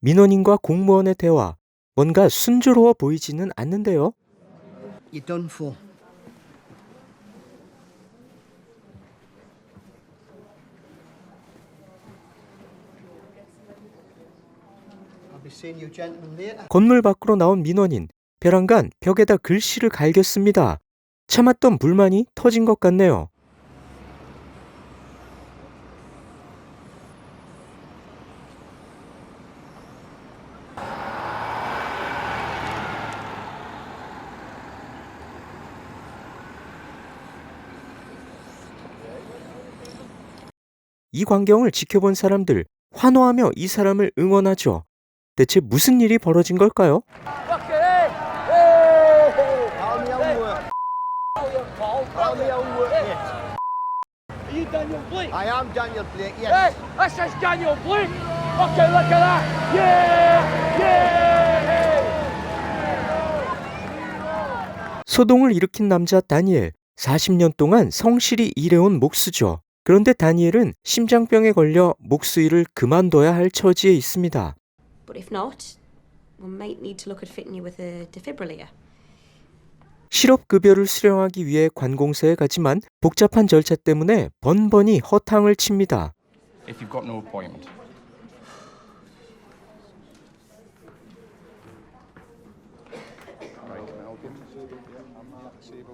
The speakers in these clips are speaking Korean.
민원인과 공무원의 대화, 뭔가 순조로워 보이지는 않는데요. You're done for. I'll be seeing you gentlemen later. 건물 밖으로 나온 민원인, 벼랑간 벽에다 글씨를 갈겼습니다. 참았던 불만이 터진 것 같네요. 이 광경을 지켜본 사람들, 환호하며 이 사람을 응원하죠. 대체 무슨 일이 벌어진 걸까요? Are you Daniel Blake? I am Daniel Blake, yes. Hey, this is Daniel Blake. Okay, look at that. Yeah, yeah. 소동을 일으킨 남자 다니엘, 40년 동안 성실히 일해온 목수죠. 그런데 다니엘은 심장병에 걸려 목수 일을 그만둬야 할 처지에 있습니다. But if not, we might need to look at fitting you with a defibrillator. 실업급여를 수령하기 위해 관공서에 가지만 복잡한 절차 때문에 번번이 허탕을 칩니다. If you've got no appointment.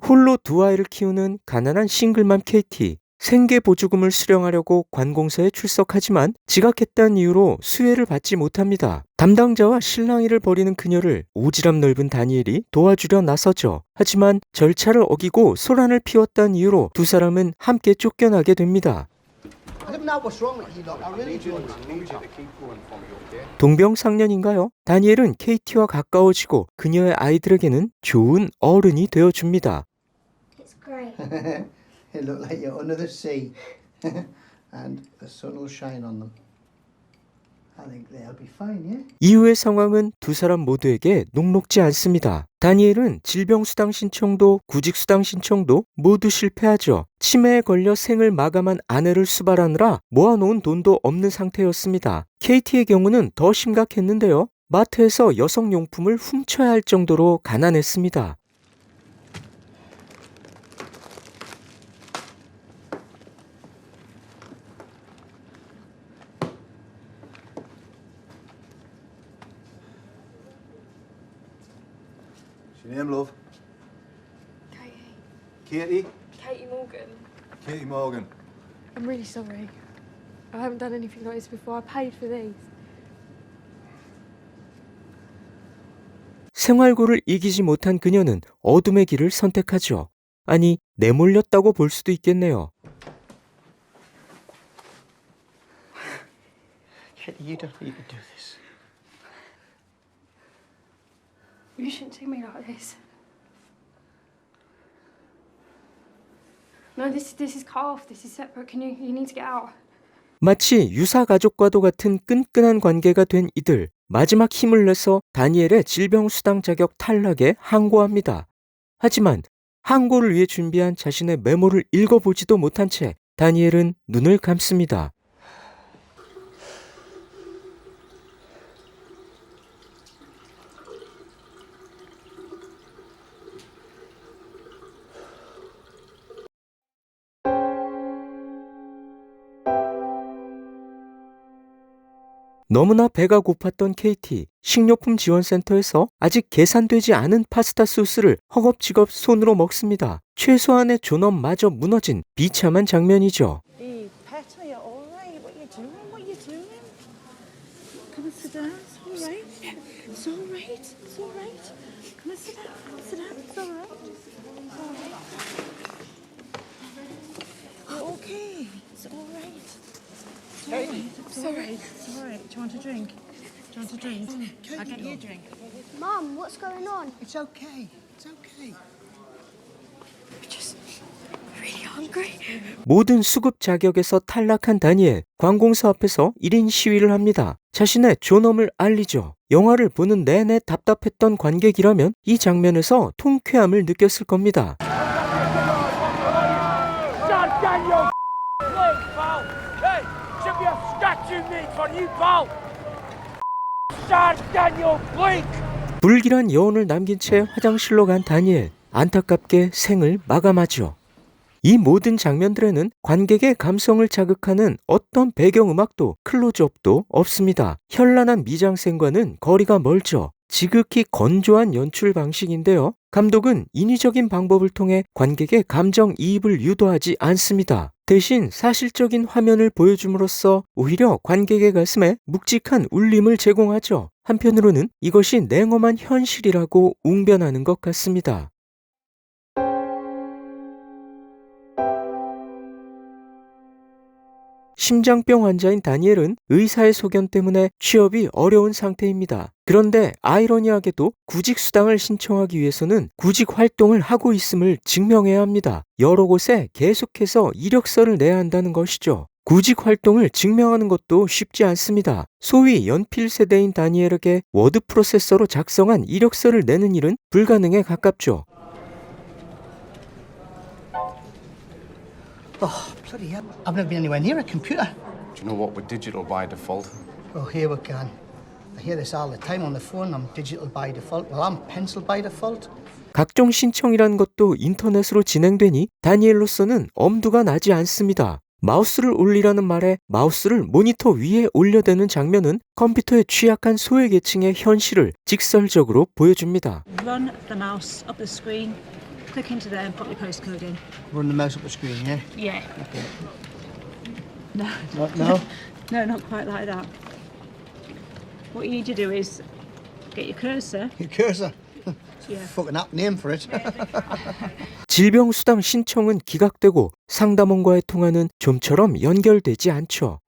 홀로 두 아이를 키우는 가난한 싱글맘 KT. 생계보조금을 수령하려고 관공서에 출석하지만 지각했다는 이유로 수혜를 받지 못합니다. 담당자와 실랑이를 벌이는 그녀를 오지랖 넓은 다니엘이 도와주려 나서죠. 하지만 절차를 어기고 소란을 피웠다는 이유로 두 사람은 함께 쫓겨나게 됩니다. I don't know what's wrong with you, look. I really don't. 동병상련인가요? 다니엘은 KT와 가까워지고 그녀의 아이들에게는 좋은 어른이 되어줍니다. It's great. They look like you're under the sea. And the sun will shine on them. I think they'll be fine, yeah? 이후의 상황은 두 사람 모두에게 녹록지 않습니다. 다니엘은 질병수당 신청도 구직수당 신청도 모두 실패하죠. 치매에 걸려 생을 마감한 아내를 수발하느라 모아놓은 돈도 없는 상태였습니다. KT의 경우는 더 심각했는데요. 마트에서 여성용품을 훔쳐야 할 정도로 가난했습니다. What's your name, love? Katie. Katie? Katie Morgan. Katie Morgan. I'm really sorry. I haven't done anything like this before. I paid for these. 생활고를 이기지 못한 그녀는 어둠의 길을 선택하죠. 아니, 내몰렸다고 볼 수도 있겠네요. Katie, you don't need to do this. You shouldn't see me like this. No, this is cut off. This is separate. You need to get out. 마치 유사가족과도 같은 끈끈한 관계가 된 이들. 마지막 힘을 내서 다니엘의 질병수당 자격 탈락에 항고합니다. 하지만 항고를 위해 준비한 자신의 메모를 읽어보지도 못한 채 다니엘은 눈을 감습니다. 너무나 배가 고팠던 KT, 식료품 지원센터에서 아직 계산되지 않은 파스타 소스를 허겁지겁 손으로 먹습니다. 최소한의 존엄마저 무너진 비참한 장면이죠. Hey, Pat, are you all right? What are you doing? What are you doing? Come and sit down. It's all right. It's all right. It's all right. Come and sit down. Sit down. It's all right. It's all right. You're okay. It's all right. It's all right. It's all right. It's all right. Do you want a drink? Do you want a drink? I'll get you a drink. Mum, what's going on? It's okay. It's okay. We're just really hungry. 모든 수급 자격에서 탈락한 다니엘, 관공서 앞에서 1인 시위를 합니다. 자신의 존엄을 알리죠. 영화를 보는 내내 답답했던 관객이라면 이 장면에서 통쾌함을 느꼈을 겁니다. John Daniel Blake, pal. Hey, should be a statue made for you, pal. Start, Daniel Blake! 불길한 여운을 남긴 채 화장실로 간 다니엘. 안타깝게 생을 마감하죠. 이 모든 장면들에는 관객의 감성을 자극하는 어떤 배경음악도 클로즈업도 없습니다. 현란한 미장센과는 거리가 멀죠. 지극히 건조한 연출 방식인데요. 감독은 인위적인 방법을 통해 관객의 감정이입을 유도하지 않습니다. 대신 사실적인 화면을 보여줌으로써 오히려 관객의 가슴에 묵직한 울림을 제공하죠. 한편으로는 이것이 냉엄한 현실이라고 웅변하는 것 같습니다. 심장병 환자인 다니엘은 의사의 소견 때문에 취업이 어려운 상태입니다. 그런데 아이러니하게도 구직 수당을 신청하기 위해서는 구직 활동을 하고 있음을 증명해야 합니다. 여러 곳에 계속해서 이력서를 내야 한다는 것이죠. 구직 활동을 증명하는 것도 쉽지 않습니다. 소위 연필 세대인 다니엘에게 워드 프로세서로 작성한 이력서를 내는 일은 불가능에 가깝죠. Oh, bloody hell. I've never been anywhere near a computer. Do you know what we're digital by default? Oh, here we can. I hear this all the time on the phone. I'm digital by default. Well, I'm pencil by default. 각종 신청이라는 것도 인터넷으로 진행되니 다니엘로서는 엄두가 나지 않습니다. 마우스를 올리라는 말에 마우스를 모니터 위에 올려대는 장면은 컴퓨터에 취약한 소외계층의 현실을 직설적으로 보여줍니다. Run the mouse up the screen, click into there and put your postcode in. Run the mouse up the screen, yeah? Yeah. Okay. No. No? No, not quite like that. What you need to do is get your cursor. Your cursor. Yeah. Fucking apt name for it. 질병수당 신청은 기각되고 상담원과의 통화는 좀처럼 연결되지 않죠.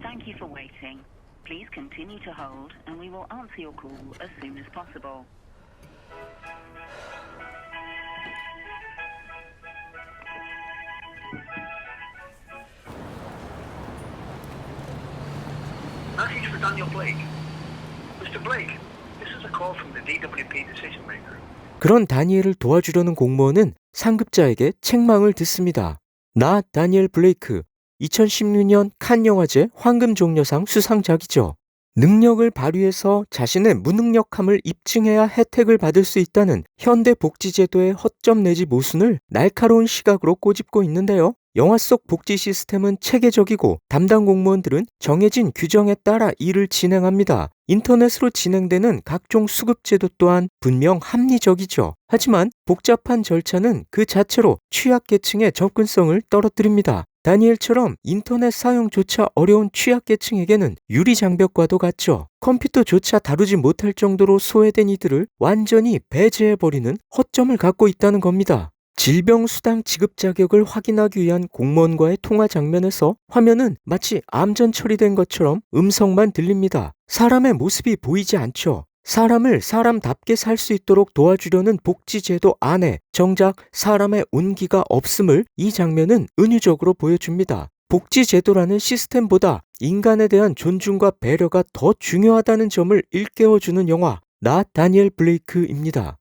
Thank you for waiting. Please continue to hold and we will answer your call as soon as possible. Message for Daniel Blake. Mr. Blake, this is a call from the DWP decision maker. 그런 다니엘을 도와주려는 공무원은 상급자에게 책망을 듣습니다. 나 다니엘 블레이크, 2016년 칸 영화제 황금종려상 수상작이죠. 능력을 발휘해서 자신의 무능력함을 입증해야 혜택을 받을 수 있다는 현대복지제도의 허점 내지 모순을 날카로운 시각으로 꼬집고 있는데요. 영화 속 복지 시스템은 체계적이고 담당 공무원들은 정해진 규정에 따라 일을 진행합니다. 인터넷으로 진행되는 각종 수급제도 또한 분명 합리적이죠. 하지만 복잡한 절차는 그 자체로 취약계층의 접근성을 떨어뜨립니다. 다니엘처럼 인터넷 사용조차 어려운 취약계층에게는 유리장벽과도 같죠. 컴퓨터조차 다루지 못할 정도로 소외된 이들을 완전히 배제해버리는 허점을 갖고 있다는 겁니다. 질병수당 지급 자격을 확인하기 위한 공무원과의 통화 장면에서 화면은 마치 암전 처리된 것처럼 음성만 들립니다. 사람의 모습이 보이지 않죠. 사람을 사람답게 살 수 있도록 도와주려는 복지제도 안에 정작 사람의 온기가 없음을 이 장면은 은유적으로 보여줍니다. 복지제도라는 시스템보다 인간에 대한 존중과 배려가 더 중요하다는 점을 일깨워주는 영화 나 다니엘 블레이크입니다.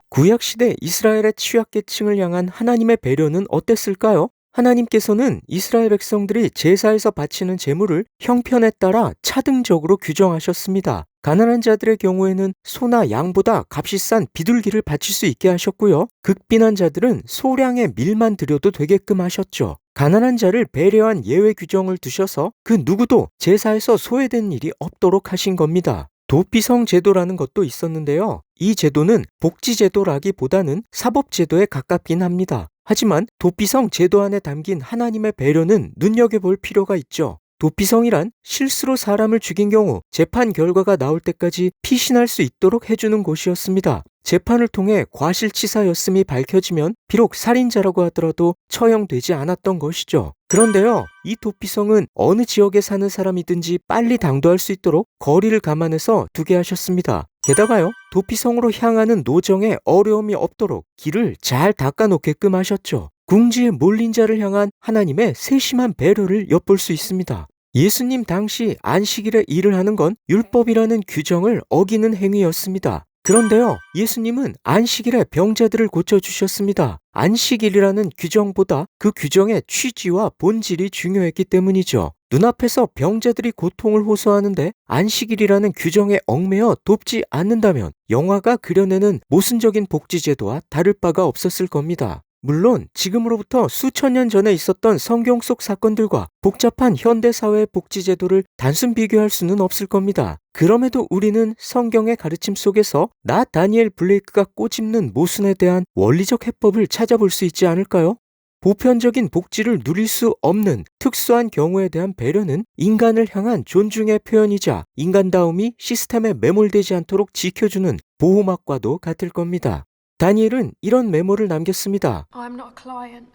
구약시대 이스라엘의 취약계층을 향한 하나님의 배려는 어땠을까요? 하나님께서는 이스라엘 백성들이 제사에서 바치는 제물을 형편에 따라 차등적으로 규정하셨습니다. 가난한 자들의 경우에는 소나 양보다 값이 싼 비둘기를 바칠 수 있게 하셨고요. 극빈한 자들은 소량의 밀만 드려도 되게끔 하셨죠. 가난한 자를 배려한 예외 규정을 두셔서 그 누구도 제사에서 소외된 일이 없도록 하신 겁니다. 도피성 제도라는 것도 있었는데요. 이 제도는 복지제도라기보다는 사법제도에 가깝긴 합니다. 하지만 도피성 제도 안에 담긴 하나님의 배려는 눈여겨볼 필요가 있죠. 도피성이란 실수로 사람을 죽인 경우 재판 결과가 나올 때까지 피신할 수 있도록 해주는 곳이었습니다. 재판을 통해 과실치사였음이 밝혀지면 비록 살인자라고 하더라도 처형되지 않았던 것이죠. 그런데요, 이 도피성은 어느 지역에 사는 사람이든지 빨리 당도할 수 있도록 거리를 감안해서 두게 하셨습니다. 게다가요, 도피성으로 향하는 노정에 어려움이 없도록 길을 잘 닦아놓게끔 하셨죠. 궁지에 몰린 자를 향한 하나님의 세심한 배려를 엿볼 수 있습니다. 예수님 당시 안식일에 일을 하는 건 율법이라는 규정을 어기는 행위였습니다. 그런데요, 예수님은 안식일에 병자들을 고쳐주셨습니다. 안식일이라는 규정보다 그 규정의 취지와 본질이 중요했기 때문이죠. 눈앞에서 병자들이 고통을 호소하는데 안식일이라는 규정에 얽매여 돕지 않는다면 영화가 그려내는 모순적인 복지제도와 다를 바가 없었을 겁니다. 물론 지금으로부터 수천 년 전에 있었던 성경 속 사건들과 복잡한 현대사회의 복지제도를 단순 비교할 수는 없을 겁니다. 그럼에도 우리는 성경의 가르침 속에서 나 다니엘 블레이크가 꼬집는 모순에 대한 원리적 해법을 찾아볼 수 있지 않을까요? 보편적인 복지를 누릴 수 없는 특수한 경우에 대한 배려는 인간을 향한 존중의 표현이자 인간다움이 시스템에 매몰되지 않도록 지켜주는 보호막과도 같을 겁니다. 다니엘은 이런 메모를 남겼습니다. I'm not a client,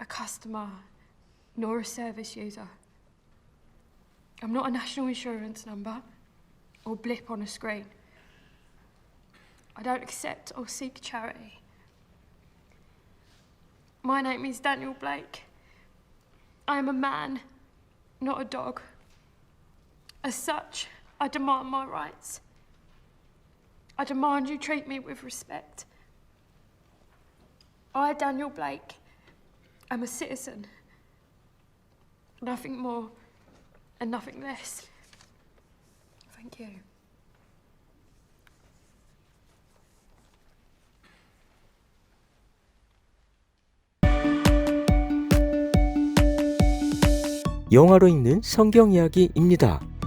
a customer, nor a service user. I'm not a national insurance number or blip on a screen. I don't accept or seek charity. My name is Daniel Blake. I am a man, not a dog. As such, I demand my rights. I demand you treat me with respect. I, Daniel Blake, am a citizen. Nothing more and nothing less. Thank you. 영화로 읽는 성경 이야기입니다.